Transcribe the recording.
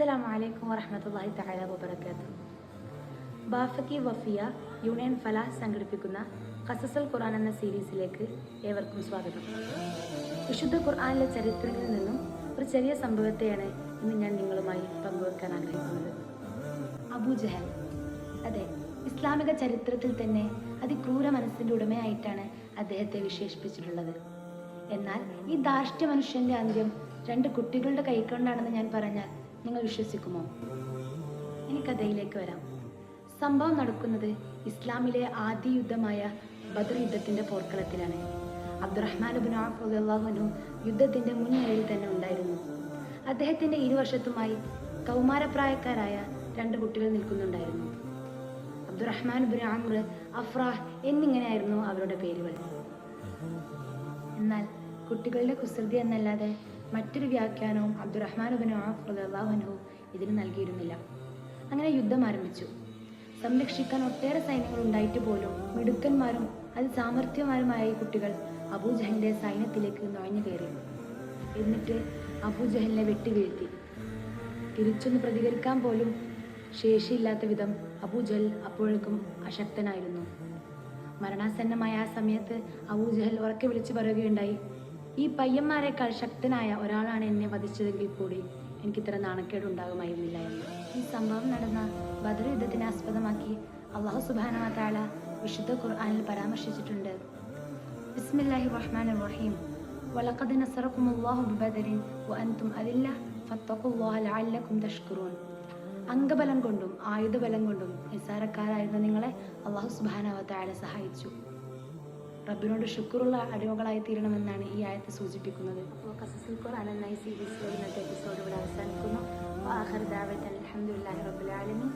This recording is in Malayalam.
അസ്സലാമു അലൈക്കും വറഹ്മത്തുള്ളാഹി തആല വബറകാതുഹു. ബാഫക്കി വഫിയ യൂണിയൻ ഫലാഹ് സംഘടിപ്പിക്കുന്ന ഖസസുൽ ഖുർആൻ എന്ന സീരീസിലേക്ക് ഏവർക്കും സ്വാഗതം. വിശുദ്ധ ഖുർആനിലെ ചരിത്രങ്ങളിൽ നിന്നും ഒരു ചെറിയ സംഭവത്തെയാണ് ഇന്ന് ഞാൻ നിങ്ങളുമായി പങ്കുവെക്കാൻ ആഗ്രഹിക്കുന്നത്. അബൂജഹൽ. അതെ, ഇസ്ലാമിക ചരിത്രത്തിൽ തന്നെ അതിക്രൂര മനസ്സിൻ്റെ ഉടമയായിട്ടാണ് അദ്ദേഹത്തെ വിശേഷിപ്പിച്ചിട്ടുള്ളത്. എന്നാൽ ഈ ധാർഷ്ട്യ മനുഷ്യൻ്റെ അന്ത്യം 2 കുട്ടികളുടെ കൈക്കൊണ്ടാണെന്ന് ഞാൻ പറഞ്ഞാൽ നിങ്ങൾ വിശ്വസിക്കുമോ? ഇനി കഥയിലേക്ക് വരാം. സംഭവം നടക്കുന്നത് ഇസ്ലാമിലെ ആദ്യ യുദ്ധമായ ബദർ യുദ്ധത്തിൻ്റെ പോർക്കളത്തിലാണ്. അബ്ദുറഹ്മാൻ ഇബ്നു ഔഫ് റളിയല്ലാഹു അൻഹു യുദ്ധത്തിൻ്റെ മുൻനിരയിൽ തന്നെ ഉണ്ടായിരുന്നു. അദ്ദേഹത്തിൻ്റെ ഇരുവശത്തുമായി കൗമാരപ്രായക്കാരായ 2 കുട്ടികൾ നിൽക്കുന്നുണ്ടായിരുന്നു. അബ്ദുറഹ്മാൻ ഇബ്നു അംർ, അഫ്രാഹ് എന്നിങ്ങനെയായിരുന്നു അവരുടെ പേരുകൾ. എന്നാൽ കുട്ടികളുടെ കുസൃതി എന്നല്ലാതെ മറ്റൊരു വ്യാഖ്യാനവും അബ്ദുറഹ്മാൻ ഇബ്നു ഔഫ് റളിയല്ലാഹു അൻഹു ഇതിന് നൽകിയിരുന്നില്ല. അങ്ങനെ യുദ്ധം ആരംഭിച്ചു. സംരക്ഷിക്കാൻ ഒട്ടേറെ സൈന്യങ്ങൾ ഉണ്ടായിട്ട് പോലും മിടുക്കന്മാരും അതിസാമർഥ്യമാരുമായ ഈ കുട്ടികൾ അബൂജഹലിൻ്റെ സൈന്യത്തിലേക്ക് നുഴഞ്ഞു കയറി. എന്നിട്ട് അബൂജഹലിനെ വെട്ടിവീഴ്ത്തി. തിരിച്ചൊന്ന് പ്രതികരിക്കാൻ പോലും ശേഷിയില്ലാത്ത വിധം അബൂജഹൽ അപ്പോഴേക്കും അശക്തനായിരുന്നു. മരണാസന്നമായ ആ സമയത്ത് അബൂജഹൽ ഉറക്കെ വിളിച്ചു പറയുകയുണ്ടായി, ഈ പയ്യന്മാരെക്കാൾ ശക്തനായ ഒരാളാണ് എന്നെ വധിച്ചതെങ്കിൽ കൂടി എനിക്കിത്ര നാണക്കേടുണ്ടാകുമായിരുന്നില്ല എന്ന്. ഈ സംഭവം നടന്ന ബദർ യുദ്ധത്തിനെ ആസ്പദമാക്കി അല്ലാഹു സുബ്ഹാനഹു വ തആല വിശുദ്ധ ഖുർആനിൽ പരാമർശിച്ചിട്ടുണ്ട്. ബിസ്മില്ലാഹിർ റഹ്മാനിർ റഹീം. വലഖദ് നസറകുമുല്ലാഹു ബിബദരിൻ വഅൻതും അദില്ല ഫത്തഖുല്ലാഹ ലഅല്ലകും തഷ്കുറൂൻ. അംഗബലം കൊണ്ടും ആയുധബലം കൊണ്ടും നിസ്സാരക്കാരായിരുന്ന നിങ്ങളെ അല്ലാഹു സുബ്ഹാനഹു വ തആല സഹായിച്ചു. റബ്ബിനോട് ശുക്റുള്ള അടിമകളായി തീരണമെന്നാണ് ഈ ആയത്ത് സൂചിപ്പിക്കുന്നത്. അപ്പോൾ ഖസസുൽ ഖുർആൻ എന്ന ഈ സീരീസിലെ ഇന്നത്തെ എപ്പിസോഡ് ഇവിടെ അവസാനിക്കുന്നു. ആഖിർ ദഅവതൻ അൽഹംദുലില്ലാഹി റബ്ബിൽ ആലമീൻ.